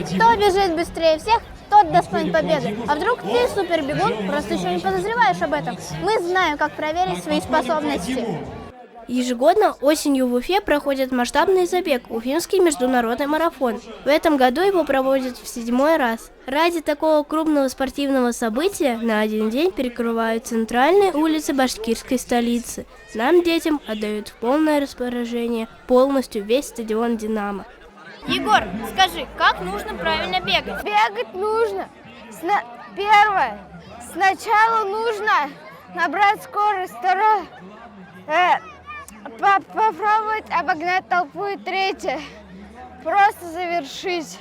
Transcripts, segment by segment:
Кто бежит быстрее всех, тот достоин победы. А вдруг ты супербегун, просто еще не подозреваешь об этом. Мы знаем, как проверить свои способности. Ежегодно осенью в Уфе проходит масштабный забег «Уфимский международный марафон». В этом году его проводят в 7-й раз. Ради такого крупного спортивного события на один день перекрывают центральные улицы башкирской столицы. Нам, детям, отдают в полное распоряжение полностью весь стадион «Динамо». Егор, скажи, как нужно правильно бегать? Бегать нужно. Первое. Сначала нужно набрать скорость. Второе. Попробовать обогнать толпу. И третье. Просто завершить.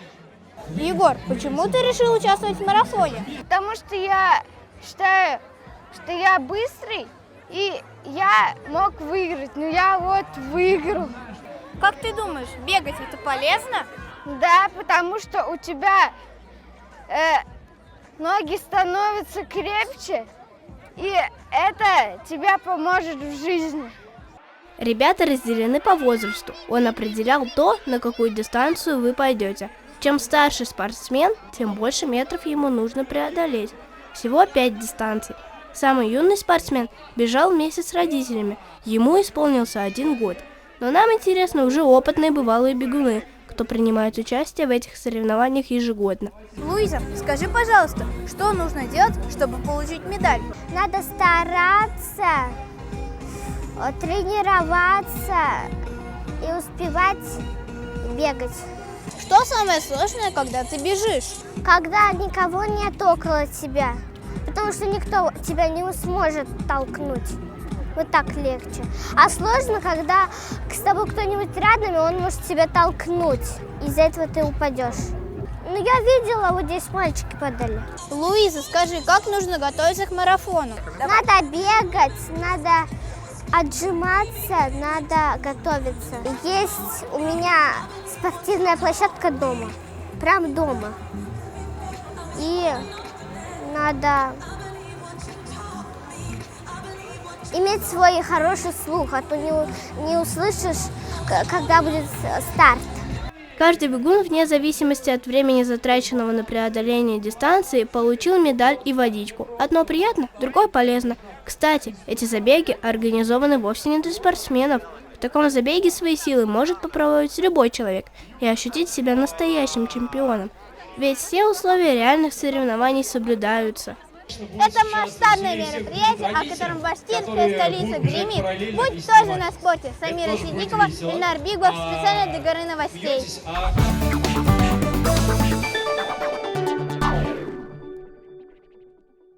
Егор, почему ты решил участвовать в марафоне? Потому что я считаю, что я быстрый, и я мог выиграть. Но я вот выиграл. Как ты думаешь, бегать это полезно? Да, потому что у тебя ноги становятся крепче, и это тебе поможет в жизни. Ребята разделены по возрасту. Он определял то, на какую дистанцию вы пойдете. Чем старше спортсмен, тем больше метров ему нужно преодолеть. Всего 5 дистанций. Самый юный спортсмен бежал вместе с родителями. Ему исполнился 1 год. Но нам интересны уже опытные бывалые бегуны, кто принимает участие в этих соревнованиях ежегодно. Луиза, скажи, пожалуйста, что нужно делать, чтобы получить медаль? Надо стараться, тренироваться и успевать бегать. Что самое сложное, когда ты бежишь? Когда никого нет около тебя, потому что никто тебя не сможет толкнуть. Вот так легче. А сложно, когда с тобой кто-нибудь рядом, и он может тебя толкнуть. Из-за этого ты упадешь. Ну, я видела, вот здесь мальчики падали. Луиза, скажи, как нужно готовиться к марафону? Надо бегать, надо отжиматься, надо готовиться. Есть у меня спортивная площадка дома, прям дома. И надо иметь свой хороший слух, а то не услышишь, когда будет старт. Каждый бегун, вне зависимости от времени, затраченного на преодоление дистанции, получил медаль и водичку. Одно приятно, другое полезно. Кстати, эти забеги организованы вовсе не для спортсменов. В таком забеге свои силы может попробовать любой человек и ощутить себя настоящим чемпионом. Ведь все условия реальных соревнований соблюдаются. Это масштабное мероприятие, о котором башкирская столица гремит. Будь тоже на спорте. Самира Сидикова, Ильнар Бигов, специально для горы новостей.